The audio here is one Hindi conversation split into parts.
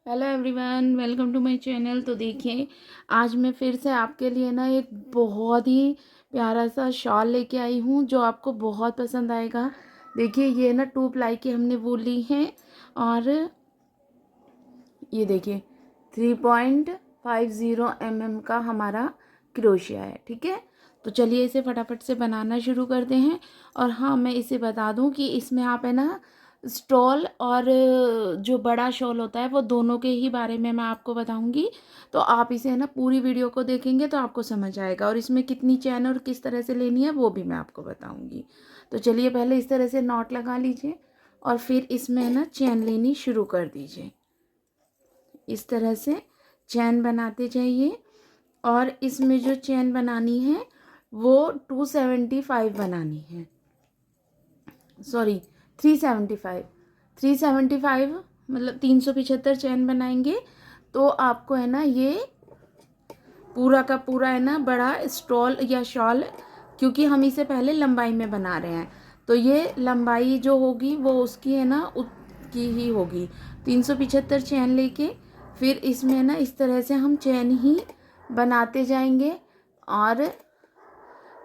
Hello everyone, welcome to my channel. तो देखिए, आज मैं फिर से आपके लिए ना एक बहुत ही प्यारा सा शॉल लेके आई हूँ जो आपको बहुत पसंद आएगा। देखिए, ये ना 2 प्लाई की हमने वो ली है और ये देखिए 3.50 का हमारा क्रोशिया है। ठीक है, तो चलिए इसे फटाफट से बनाना शुरू करते हैं। और हाँ, मैं इसे बता दूं कि इसमें आप है ना स्टॉल और जो बड़ा शॉल होता है वो दोनों के ही बारे में मैं आपको बताऊंगी। तो आप इसे है ना पूरी वीडियो को देखेंगे तो आपको समझ आएगा, और इसमें कितनी चैन और किस तरह से लेनी है वो भी मैं आपको बताऊंगी। तो चलिए पहले इस तरह से नॉट लगा लीजिए और फिर इसमें है ना चैन लेनी शुरू कर दीजिए। इस तरह से चैन बनाते जाइए और इसमें जो चैन बनानी है वो 275 बनानी है, सॉरी 375। 375 मतलब 375 चैन बनाएंगे तो आपको है ना ये पूरा का पूरा है ना बड़ा स्टॉल या शॉल, क्योंकि हम इसे पहले लंबाई में बना रहे हैं तो ये लंबाई जो होगी वो उसकी है ना उसकी ही होगी। 375 चैन लेके फिर इसमें ना इस तरह से हम चैन ही बनाते जाएंगे और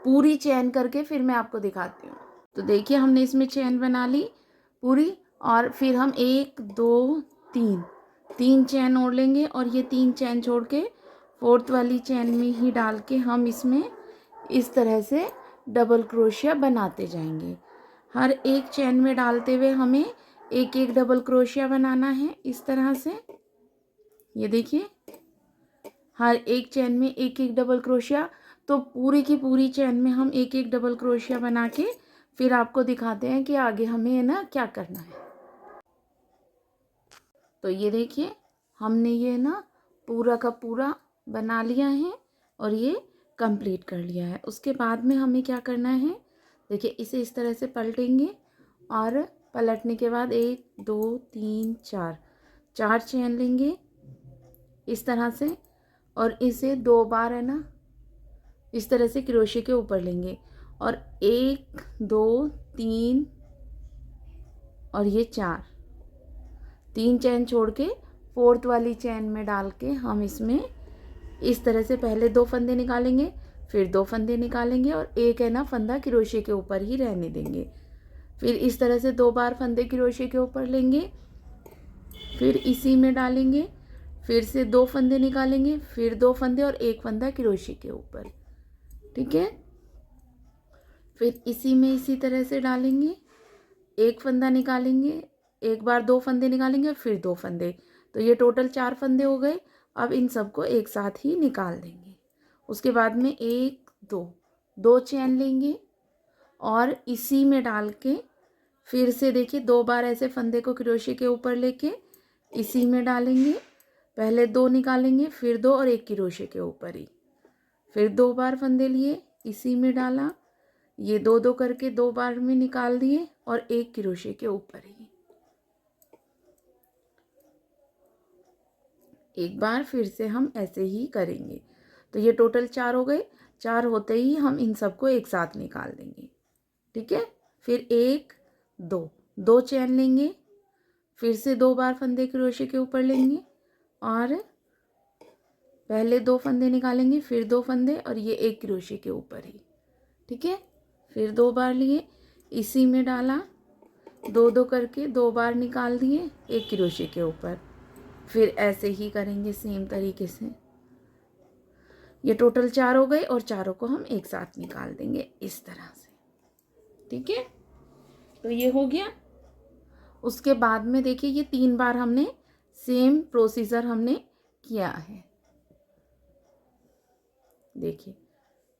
पूरी चैन करके फिर मैं आपको दिखाती हूँ। तो देखिए, हमने इसमें चैन बना ली पूरी, और फिर हम 1 2 3 चैन ओढ़ लेंगे और ये 3 चैन छोड़ के 4th वाली चैन में ही डाल के हम इसमें इस तरह से डबल क्रोशिया बनाते जाएंगे। हर एक चैन में डालते हुए हमें एक एक डबल क्रोशिया बनाना है इस तरह से। ये देखिए, हर एक चैन में एक एक डबल क्रोशिया। तो पूरी की पूरी चैन में हम एक एक डबल क्रोशिया बना के फिर आपको दिखाते हैं कि आगे हमें है ना क्या करना है। तो ये देखिए, हमने ये ना पूरा का पूरा बना लिया है और ये कंप्लीट कर लिया है। उसके बाद में हमें क्या करना है, देखिए इसे इस तरह से पलटेंगे और पलटने के बाद 1 2 3 4 4 चैन लेंगे इस तरह से, और इसे 2 बार है ना इस तरह से क्रोशे के ऊपर लेंगे और 1 2 3 और ये 4 3 चैन छोड़ के 4th वाली चैन में डाल के हम इसमें इस तरह से पहले 2 फंदे निकालेंगे, फिर 2 फंदे निकालेंगे और एक है ना फंदा क्रोशे के ऊपर ही रहने देंगे। फिर इस तरह से 2 बार फंदे क्रोशे के ऊपर लेंगे, फिर इसी में डालेंगे, फिर से 2 फंदे निकालेंगे, फिर 2 फंदे और एक फंदा क्रोशे के ऊपर। ठीक है, फिर इसी में इसी तरह से डालेंगे, एक फंदा निकालेंगे, एक बार 2 फंदे निकालेंगे और फिर 2 फंदे। तो ये टोटल 4 फंदे हो गए। अब इन सबको एक साथ ही निकाल देंगे। उसके बाद में 1 2 चैन लेंगे और इसी में डाल के फिर से देखिए 2 बार ऐसे फंदे को क्रोशे के ऊपर लेके इसी में डालेंगे। पहले 2 निकालेंगे, फिर 2 और एक क्रोशे के ऊपर ही, फिर 2 बार फंदे लिए इसी में डाला, ये 2 2 करके 2 बार में निकाल दिए और एक क्रोशे के ऊपर ही एक बार फिर से हम ऐसे ही करेंगे। तो ये टोटल 4 हो गए। 4 होते ही हम इन सबको एक साथ निकाल देंगे। ठीक है, फिर 1 2 चैन लेंगे, फिर से 2 बार फंदे क्रोशे के ऊपर लेंगे और पहले 2 फंदे निकालेंगे, फिर 2 फंदे और ये एक क्रोशे के ऊपर ही। ठीक है, फिर 2 बार लिए इसी में डाला, 2 2 करके 2 बार निकाल दिए एक क्रोशे के ऊपर। फिर ऐसे ही करेंगे सेम तरीके से। ये टोटल 4 हो गए और चारों को हम एक साथ निकाल देंगे इस तरह से। ठीक है, तो ये हो गया। उसके बाद में देखिए ये 3 बार हमने सेम प्रोसीजर हमने किया है। देखिए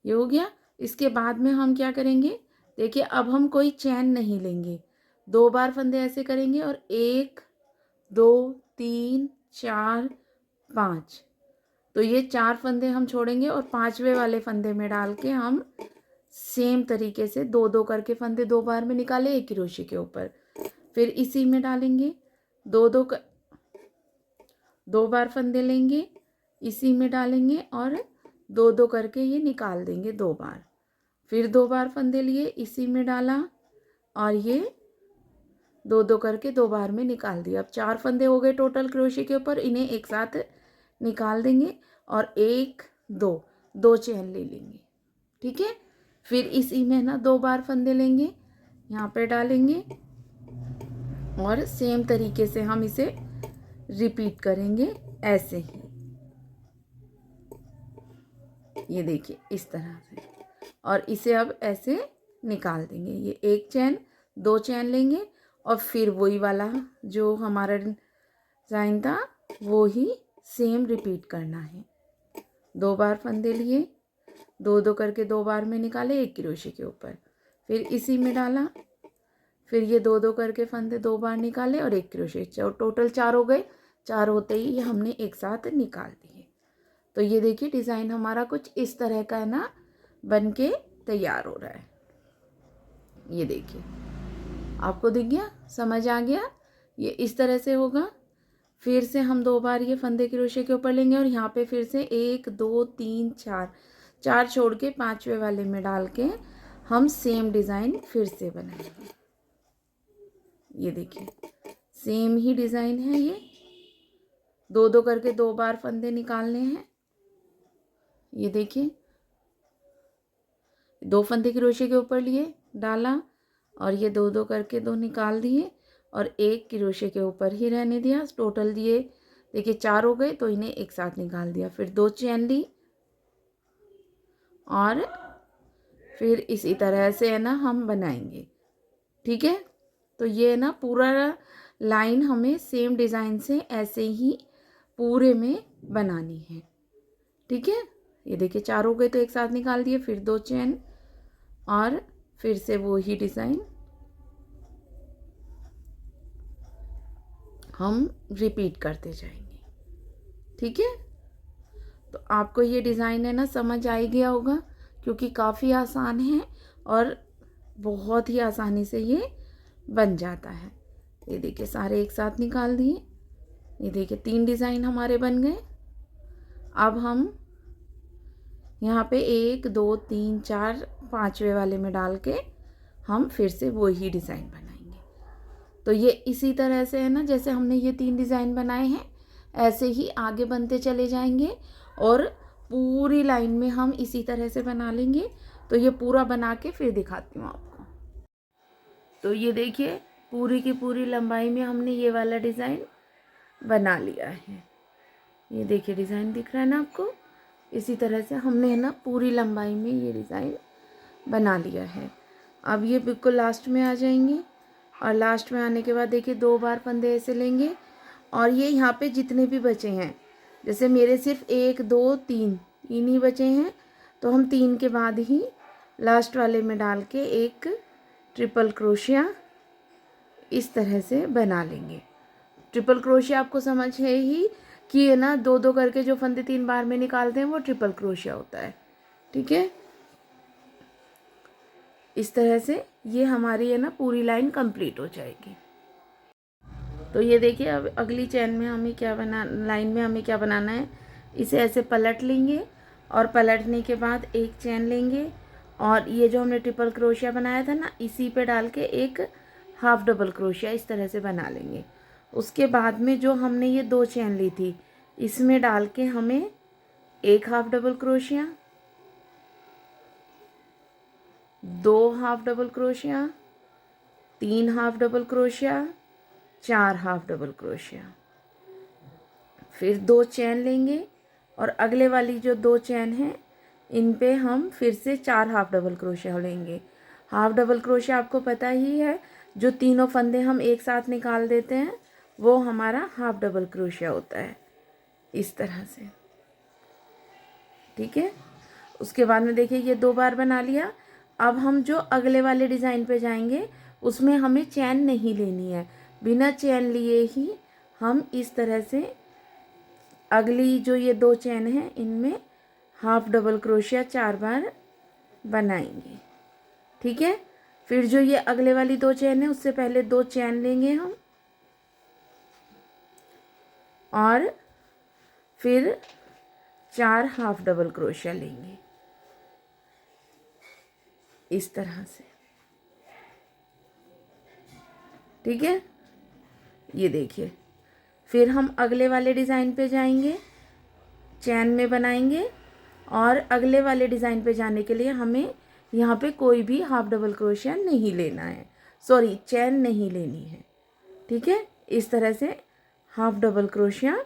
ये हो गया। इसके बाद में हम क्या करेंगे, देखिए अब हम कोई चैन नहीं लेंगे, 2 बार फंदे ऐसे करेंगे और 1 2 3 4 5। तो ये 4 फंदे हम छोड़ेंगे और 5वें वाले फंदे में डाल के हम सेम तरीके से 2 2 करके फंदे 2 बार में निकाले एक क्रोशे के ऊपर, फिर इसी में डालेंगे, 2 बार फंदे लेंगे इसी में डालेंगे और 2 2 करके ये निकाल देंगे 2 बार। फिर 2 बार फंदे लिए इसी में डाला और ये दो दो करके 2 बार में निकाल दिया। अब 4 फंदे हो गए टोटल क्रोशे के ऊपर, इन्हें एक साथ निकाल देंगे और 1 2 2 चेन ले लेंगे, ठीक है। फिर इसी में ना 2 बार फंदे लेंगे, यहाँ पे डालेंगे और सेम तरीके से हम इसे रिपीट करेंगे ऐसे ही। ये देखिए इस तरह से, और इसे अब ऐसे निकाल देंगे। ये 1 चैन 2 चैन लेंगे और फिर वही वाला जो हमारा डिज़ाइन था वो ही सेम रिपीट करना है। 2 बार फंदे लिए, 2 2 करके 2 बार में निकाले एक क्रोशे के ऊपर, फिर इसी में डाला, फिर ये 2 2 करके फंदे 2 बार निकाले और एक क्रोशे, टोटल 4 हो गए। 4 होते ही ये हमने एक साथ निकाल दिए। तो ये देखिए डिज़ाइन हमारा कुछ इस तरह का है ना, बन के तैयार हो रहा है। ये देखिए आपको दिख गया, समझ आ गया, ये इस तरह से होगा। फिर से हम 2 बार ये फंदे क्रोशे के ऊपर लेंगे और यहाँ पे फिर से 1 2 3 4 4 छोड़ के 5वें वाले में डाल के हम सेम डिज़ाइन फिर से बनाएंगे। ये देखिए सेम ही डिज़ाइन है ये। 2 2 करके 2 बार फंदे निकालने हैं। ये देखिए 2 फंदे क्रोशे के ऊपर लिए, डाला और ये 2 2 करके 2 निकाल दिए और एक क्रोशे के ऊपर ही रहने दिया। टोटल दिए देखिए 4 हो गए, तो इन्हें एक साथ निकाल दिया। फिर 2 चैन ली और फिर इसी तरह से है ना हम बनाएंगे, ठीक है। तो ये ना पूरा लाइन हमें सेम डिज़ाइन से ऐसे ही पूरे में बनानी है, ठीक है। ये देखिए 4 हो गए तो एक साथ निकाल दिए, फिर 2 चैन और फिर से वो ही डिज़ाइन हम रिपीट करते जाएंगे, ठीक है। तो आपको ये डिज़ाइन है ना समझ आ ही गया होगा, क्योंकि काफ़ी आसान है और बहुत ही आसानी से ये बन जाता है। ये देखिए सारे एक साथ निकाल दिए। ये देखिए 3 डिज़ाइन हमारे बन गए। अब हम यहाँ पे 1 2 3 4 5वें वाले में डाल के हम फिर से वही डिज़ाइन बनाएंगे। तो ये इसी तरह से है ना, जैसे हमने ये 3 डिज़ाइन बनाए हैं ऐसे ही आगे बनते चले जाएंगे और पूरी लाइन में हम इसी तरह से बना लेंगे। तो ये पूरा बना के फिर दिखाती हूँ आपको। तो ये देखिए पूरी की पूरी लंबाई में हमने ये वाला डिज़ाइन बना लिया है। ये देखिए डिज़ाइन दिख रहा है ना आपको। इसी तरह से हमने है ना पूरी लंबाई में ये डिज़ाइन बना लिया है। अब ये बिल्कुल लास्ट में आ जाएंगे और लास्ट में आने के बाद देखिए 2 बार फंदे ऐसे लेंगे और ये यहाँ पे जितने भी बचे हैं, जैसे मेरे सिर्फ 1 2 3 ही बचे हैं, तो हम 3 के बाद ही लास्ट वाले में डाल के एक ट्रिपल क्रोशिया इस तरह से बना लेंगे। ट्रिपल क्रोशिया आपको समझ है ही कि है ना 2 2 करके जो फंदे 3 बार में निकालते हैं वो ट्रिपल क्रोशिया होता है, ठीक है। इस तरह से ये हमारी है ना पूरी लाइन कंप्लीट हो जाएगी। तो ये देखिए अब अगली चैन में हमें क्या लाइन में हमें क्या बनाना है, इसे ऐसे पलट लेंगे और पलटने के बाद एक चैन लेंगे और ये जो हमने ट्रिपल क्रोशिया बनाया था ना इसी पे डाल के एक हाफ डबल क्रोशिया इस तरह से बना लेंगे। उसके बाद में जो हमने ये 2 चैन ली थी इसमें डाल के हमें एक half double crochet, 2 half double crochet, 3 half double crochet, 4 half double crochet, फिर 2 चैन लेंगे और अगले वाली जो 2 चैन हैं इन पे हम फिर से 4 हाफ डबल क्रोशिया लेंगे। हाफ डबल क्रोशिया आपको पता ही है, जो तीनों फंदे हम एक साथ निकाल देते हैं वो हमारा हाफ डबल क्रोशिया होता है, इस तरह से, ठीक है। उसके बाद में देखिए ये 2 बार बना लिया। अब हम जो अगले वाले डिज़ाइन पे जाएंगे उसमें हमें चैन नहीं लेनी है, बिना चैन लिए ही हम इस तरह से अगली जो ये 2 चैन हैं इनमें हाफ डबल क्रोशिया 4 बार बनाएंगे, ठीक है। फिर जो ये अगले वाली 2 चैन है उससे पहले 2 चैन लेंगे हम और फिर 4 हाफ डबल क्रोशिया लेंगे इस तरह से। ठीक है, ये देखिए। फिर हम अगले वाले डिज़ाइन पे जाएंगे, चैन में बनाएंगे, और अगले वाले डिज़ाइन पे जाने के लिए हमें यहाँ पे कोई भी हाफ डबल क्रोशिया नहीं लेना है, सॉरी चैन नहीं लेनी है। ठीक है, इस तरह से हाफ डबल क्रोशिया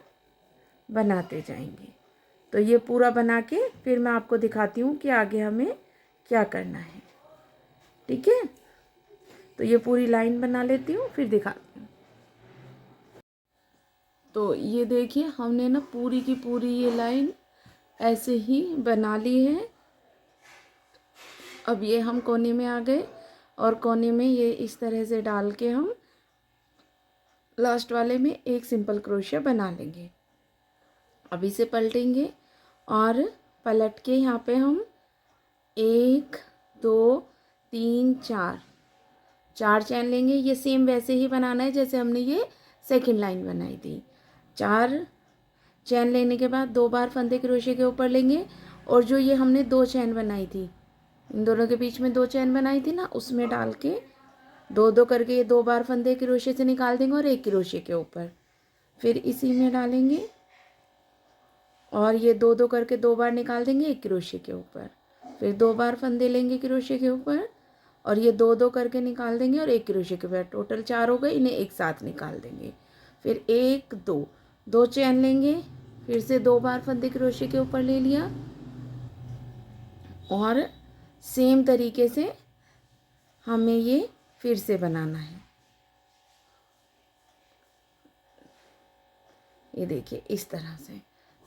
बनाते जाएंगे। तो ये पूरा बना के फिर मैं आपको दिखाती हूँ कि आगे हमें क्या करना है। ठीक है, तो ये पूरी लाइन बना लेती हूँ फिर दिखाती हूँ। तो ये देखिए हमने ना पूरी की पूरी ये लाइन ऐसे ही बना ली है। अब ये हम कोने में आ गए और कोने में ये इस तरह से डाल के हम लास्ट वाले में एक सिंपल क्रोशिया बना लेंगे। अब इसे पलटेंगे और पलट के यहाँ पे हम 1 2 3 4 चैन लेंगे। ये सेम वैसे ही बनाना है जैसे हमने ये सेकंड लाइन बनाई थी। 4 चैन लेने के बाद 2 बार फंदे क्रोशिया के ऊपर लेंगे, और जो ये हमने 2 चैन बनाई थी, इन दोनों के बीच में 2 चैन बनाई थी ना, उसमें डाल के 2 करके ये 2 बार फंदे क्रोशिया से निकाल देंगे और एक क्रोशिया के ऊपर फिर इसी में डालेंगे, और ये 2 करके 2 बार निकाल देंगे एक क्रोशिया के ऊपर, फिर 2 बार फंदे लेंगे क्रोशिया के ऊपर और ये 2 करके निकाल देंगे और एक क्रोशिया के ऊपर। टोटल 4 हो गए, इन्हें एक साथ निकाल देंगे। फिर 1 2 चैन लेंगे, फिर से 2 बार फंदे क्रोशिया के ऊपर ले लिया, और सेम तरीके से हमें ये फिर से बनाना है। ये देखिए इस तरह से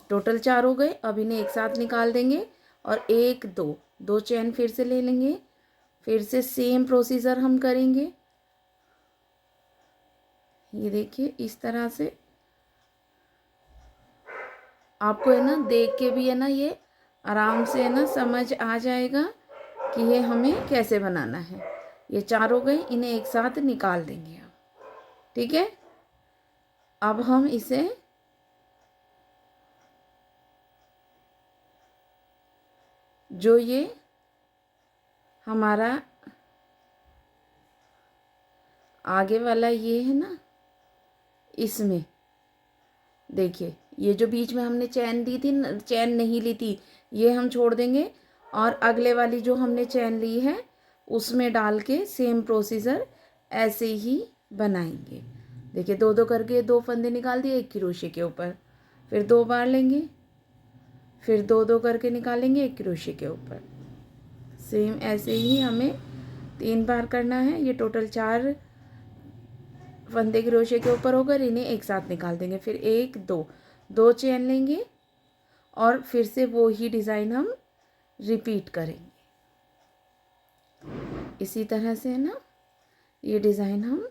टोटल 4 हो गए। अब इन्हें एक साथ निकाल देंगे और 1 2 चैन फिर से ले लेंगे, फिर से सेम प्रोसीजर हम करेंगे। ये देखिए इस तरह से आपको है ना देख के भी है ना ये आराम से है ना समझ आ जाएगा कि ये हमें कैसे बनाना है। ये 4 हो गए, इन्हें एक साथ निकाल देंगे अब। ठीक है, अब हम इसे जो ये हमारा आगे वाला ये है ना, इसमें देखिए ये जो बीच में हमने चैन दी थी, चैन नहीं ली थी, ये हम छोड़ देंगे और अगले वाली जो हमने चैन ली है उसमें डाल के सेम प्रोसीजर ऐसे ही बनाएंगे। देखिए 2 करके 2 फंदे निकाल दिए एक क्रोशिया के ऊपर, फिर 2 बार लेंगे, फिर 2 करके निकालेंगे एक क्रोशिया के ऊपर। सेम ऐसे ही हमें 3 बार करना है। ये टोटल 4 फंदे क्रोशिया के ऊपर होकर इन्हें एक साथ निकाल देंगे। फिर 1 2 चैन लेंगे और फिर से वो ही डिज़ाइन हम रिपीट करेंगे। इसी तरह से है ना ये डिज़ाइन हम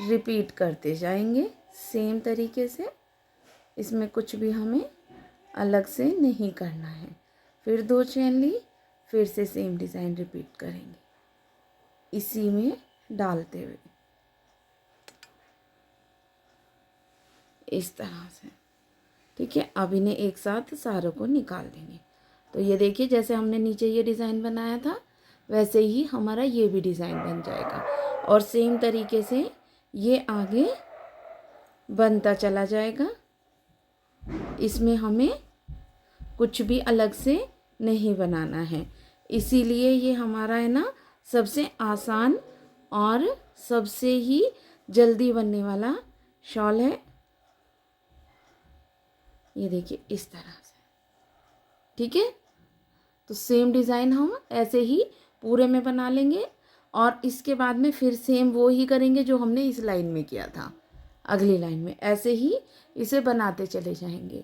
रिपीट करते जाएंगे सेम तरीके से। इसमें कुछ भी हमें अलग से नहीं करना है। फिर 2 चैन ली, फिर से सेम डिज़ाइन रिपीट करेंगे इसी में डालते हुए इस तरह से। ठीक है, अब इन्हें एक साथ सारों को निकाल देंगे। तो ये देखिए जैसे हमने नीचे ये डिज़ाइन बनाया था वैसे ही हमारा ये भी डिज़ाइन बन जाएगा, और सेम तरीके से ये आगे बनता चला जाएगा। इसमें हमें कुछ भी अलग से नहीं बनाना है, इसीलिए ये हमारा है ना सबसे आसान और सबसे ही जल्दी बनने वाला शॉल है। ये देखिए इस तरह से। ठीक है, तो सेम डिज़ाइन हम ऐसे ही पूरे में बना लेंगे और इसके बाद में फिर सेम वो ही करेंगे जो हमने इस लाइन में किया था। अगली लाइन में ऐसे ही इसे बनाते चले जाएंगे।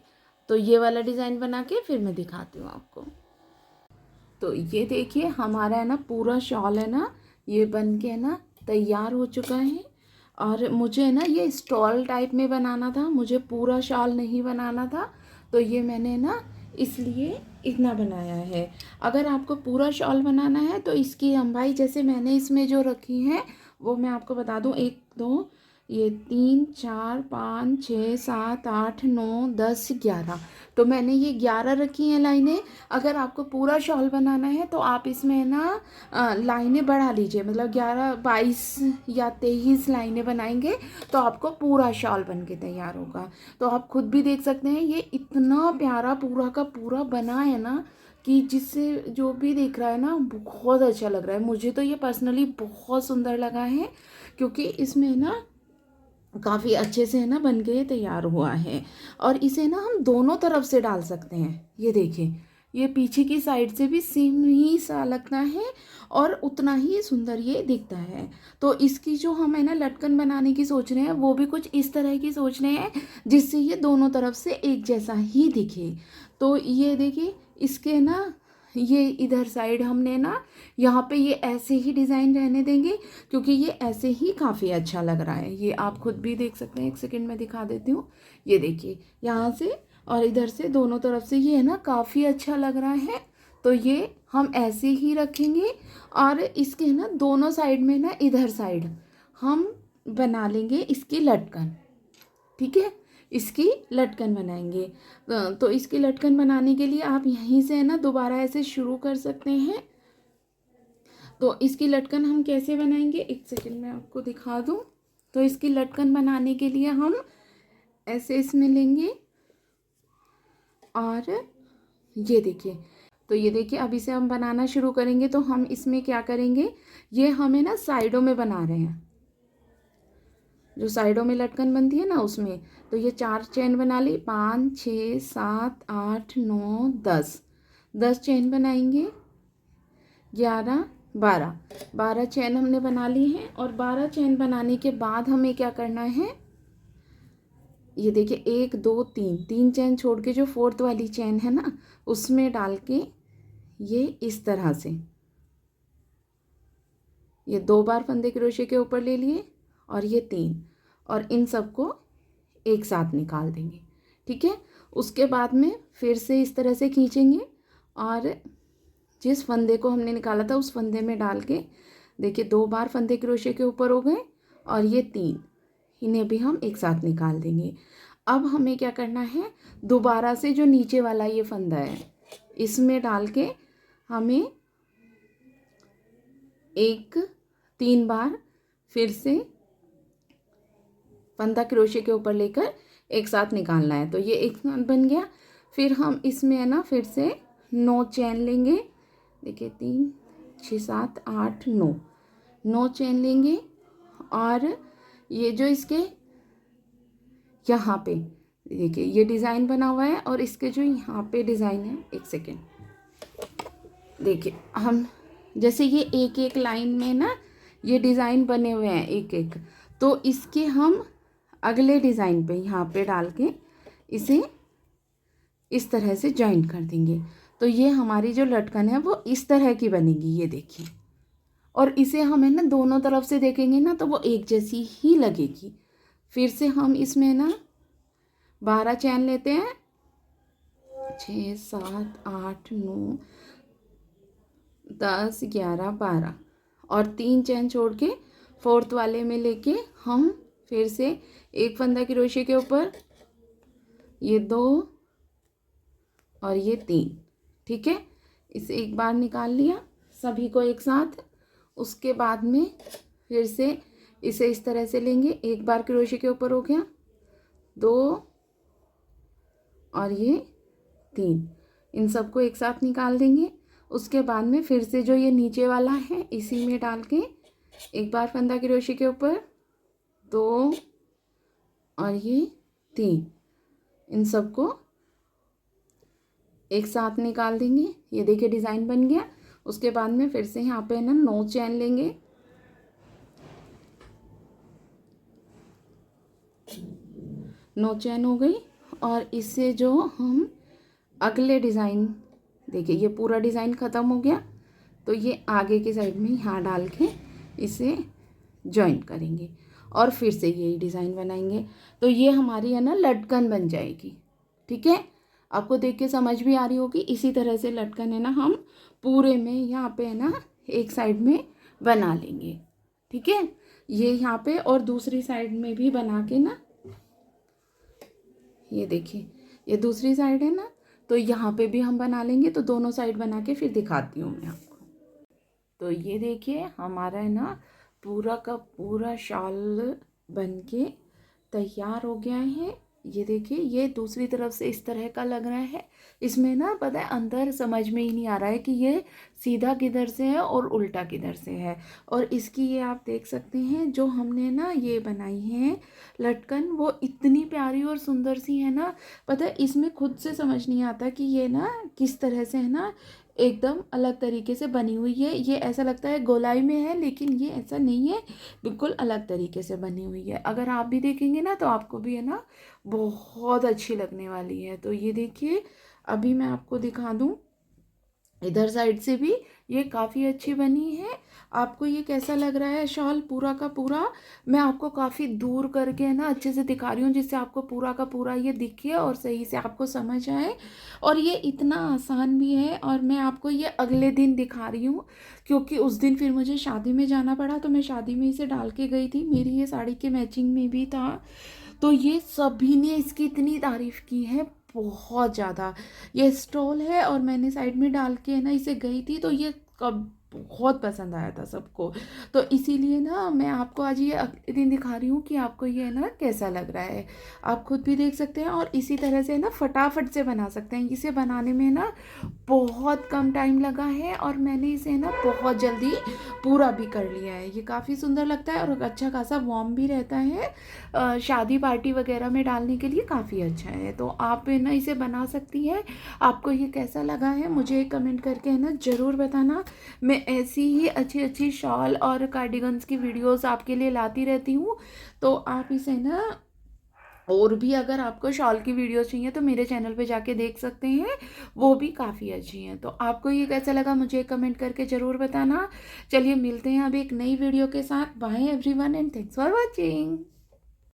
तो ये वाला डिज़ाइन बना के फिर मैं दिखाती हूँ आपको। तो ये देखिए हमारा है ना पूरा शॉल है ना ये बन के है ना तैयार हो चुका है। और मुझे है ना ये स्टॉल टाइप में बनाना था, मुझे पूरा शॉल नहीं बनाना था, तो ये मैंने ना इसलिए इतना बनाया है। अगर आपको पूरा शॉल बनाना है तो इसकी लंबाई जैसे मैंने इसमें जो रखी है वो मैं आपको बता दूं, 1 2 ये 3 4 5 6 7 8 9 10 11, तो मैंने ये 11 रखी हैं लाइनें। अगर आपको पूरा शॉल बनाना है तो आप इसमें ना लाइनें बढ़ा लीजिए, मतलब 11 22 या 23 लाइनें बनाएंगे तो आपको पूरा शॉल बन के तैयार होगा। तो आप खुद भी देख सकते हैं ये इतना प्यारा पूरा का पूरा बना है ना, कि जिससे जो भी देख रहा है ना बहुत अच्छा लग रहा है। मुझे तो ये पर्सनली बहुत सुंदर लगा है, क्योंकि इसमें ना काफ़ी अच्छे से है ना बन के तैयार हुआ है। और इसे ना हम दोनों तरफ से डाल सकते हैं। ये देखिए, ये पीछे की साइड से भी सेम ही सा लगता है और उतना ही सुंदर ये दिखता है। तो इसकी जो हम है ना लटकन बनाने की सोच रहे हैं वो भी कुछ इस तरह की सोच रहे हैं जिससे ये दोनों तरफ से एक जैसा ही दिखे। तो ये देखिए, इसके ना ये इधर साइड हमने ना यहाँ पे ये ऐसे ही डिज़ाइन रहने देंगे, क्योंकि ये ऐसे ही काफ़ी अच्छा लग रहा है। ये आप खुद भी देख सकते हैं, एक सेकंड में दिखा देती हूँ। ये देखिए, यहाँ से और इधर से दोनों तरफ से ये है ना काफ़ी अच्छा लग रहा है। तो ये हम ऐसे ही रखेंगे और इसके ना दोनों साइड में ना इधर साइड हम बना लेंगे इसकी लटकन। ठीक है, इसकी लटकन बनाएंगे। तो इसकी लटकन बनाने के लिए आप यहीं से है ना दोबारा ऐसे शुरू कर सकते हैं। तो इसकी लटकन हम कैसे बनाएंगे, एक सेकंड में आपको दिखा दूँ। तो इसकी लटकन बनाने के लिए हम ऐसे इसमें लेंगे और ये देखिए, तो ये देखिए अब इसे हम बनाना शुरू करेंगे। तो हम इसमें क्या करेंगे, ये हमें ना साइडों में बना रहे हैं, जो साइडों में लटकन बनती है ना उसमें। तो ये 4 चेन बना ली, 5 6 7 8 9 10, 10 चेन बनाएंगे, 11 12, 12 चेन हमने बना ली हैं। और 12 चेन बनाने के बाद हमें क्या करना है, ये देखिए 1 2 3, 3 चेन छोड़ के जो 4th वाली चेन है ना उसमें डाल के ये इस तरह से ये 2 बार फंदे क्रोशे के ऊपर ले लिए और ये 3, और इन सबको एक साथ निकाल देंगे। ठीक है, उसके बाद में फिर से इस तरह से खींचेंगे और जिस फंदे को हमने निकाला था उस फंदे में डाल के देखिए 2 बार फंदे क्रोशे के ऊपर हो गए और ये 3, इन्हें भी हम एक साथ निकाल देंगे। अब हमें क्या करना है, दोबारा से जो नीचे वाला ये फंदा है इसमें डाल के हमें 3 बार फिर से फंदा क्रोशे के ऊपर लेकर एक साथ निकालना है। तो ये एक साथ बन गया। फिर हम इसमें है ना फिर से 9 चेन लेंगे, देखिए 3 6 7 8 9, 9 चेन लेंगे और ये जो इसके यहाँ पे देखिए ये डिज़ाइन बना हुआ है और इसके जो यहाँ पे डिज़ाइन है, एक सेकेंड देखिए, हम जैसे ये एक एक लाइन में ना ये डिज़ाइन बने हुए हैं एक एक, तो इसके हम अगले डिज़ाइन पे यहाँ पे डाल के इसे इस तरह से जॉइन कर देंगे। तो ये हमारी जो लटकन है वो इस तरह की बनेगी, ये देखिए। और इसे हमें ना दोनों तरफ से देखेंगे ना तो वो एक जैसी ही लगेगी। फिर से हम इसमें ना 12 चैन लेते हैं, 6 7 8 9 10 11 12, और 3 चैन छोड़ के 4th वाले में लेके हम फिर से एक फंदा क्रोशे के ऊपर ये 2 और ये 3। ठीक है, इसे एक बार निकाल लिया सभी को एक साथ। उसके बाद में फिर से इसे इस तरह से लेंगे, एक बार क्रोशे के ऊपर हो गया, 2 और ये 3, इन सबको एक साथ निकाल देंगे। उसके बाद में फिर से जो ये नीचे वाला है इसी में डाल के एक बार फंदा क्रोशे के ऊपर, 2 और ये 3, इन सबको एक साथ निकाल देंगे। ये देखिए डिज़ाइन बन गया। उसके बाद में फिर से यहाँ पे ना 9 चैन लेंगे, 9 चैन हो गई। और इससे जो हम अगले डिज़ाइन देखिए ये पूरा डिज़ाइन ख़त्म हो गया, तो ये आगे की साइड में यहाँ डाल के इसे जॉइन करेंगे और फिर से यही डिज़ाइन बनाएंगे। तो ये हमारी है ना लटकन बन जाएगी। ठीक है, आपको देख के समझ भी आ रही होगी। इसी तरह से लटकन है ना हम पूरे में यहाँ पे है ना एक साइड में बना लेंगे। ठीक है, ये यहाँ पे, और दूसरी साइड में भी बना के ना, ये देखिए ये दूसरी साइड है ना, तो यहाँ पे भी हम बना लेंगे। तो दोनों साइड बना के फिर दिखाती हूँ मैं आपको। तो ये देखिए हमारा है ना पूरा का पूरा शॉल बन के तैयार हो गया है। ये देखिए ये दूसरी तरफ से इस तरह का लग रहा है। इसमें ना पता है अंदर समझ में ही नहीं आ रहा है कि ये सीधा किधर से है और उल्टा किधर से है। और इसकी ये आप देख सकते हैं जो हमने ना ये बनाई है लटकन, वो इतनी प्यारी और सुंदर सी है ना, पता है इसमें खुद से समझ नहीं आता कि ये ना किस तरह से है ना एकदम अलग तरीके से बनी हुई है। ये ऐसा लगता है गोलाई में है, लेकिन ये ऐसा नहीं है, बिल्कुल अलग तरीके से बनी हुई है। अगर आप भी देखेंगे ना तो आपको भी है ना बहुत अच्छी लगने वाली है। तो ये देखिए अभी मैं आपको दिखा दूँ, इधर साइड से भी ये काफ़ी अच्छी बनी है। आपको ये कैसा लग रहा है शॉल पूरा का पूरा? मैं आपको काफ़ी दूर करके है ना अच्छे से दिखा रही हूँ, जिससे आपको पूरा का पूरा ये दिखे और सही से आपको समझ आए। और ये इतना आसान भी है, और मैं आपको ये अगले दिन दिखा रही हूँ क्योंकि उस दिन फिर मुझे शादी में जाना पड़ा, तो मैं शादी में इसे डाल के गई थी, मेरी ये साड़ी के मैचिंग में भी था। तो ये सभी ने इसकी इतनी तारीफ़ की है, बहुत ज़्यादा। ये स्टॉल है और मैंने साइड में डाल के ना इसे गई थी, तो ये कब बहुत पसंद आया था सबको। तो इसीलिए ना मैं आपको आज ये अगले दिन दिखा रही हूँ कि आपको ये ना कैसा लग रहा है। आप खुद भी देख सकते हैं, और इसी तरह से ना फटाफट से बना सकते हैं। इसे बनाने में ना बहुत कम टाइम लगा है, और मैंने इसे ना बहुत जल्दी पूरा भी कर लिया है। ये काफ़ी सुंदर लगता है और अच्छा खासा वार्म भी रहता है, शादी पार्टी वगैरह में डालने के लिए काफ़ी अच्छा है। तो आप ना इसे बना सकती हैं। आपको ये कैसा लगा है मुझे कमेंट करके है ना ज़रूर बताना। मैं ऐसी ही अच्छी अच्छी शॉल और कार्डिगन्स की वीडियोस आपके लिए लाती रहती हूँ। तो आप इसे ना, और भी अगर आपको शॉल की वीडियोस चाहिए तो मेरे चैनल पे जाके देख सकते हैं, वो भी काफ़ी अच्छी हैं। तो आपको ये कैसा लगा मुझे कमेंट करके ज़रूर बताना। चलिए मिलते हैं अब एक नई वीडियो के साथ। Bye everyone and thanks for watching.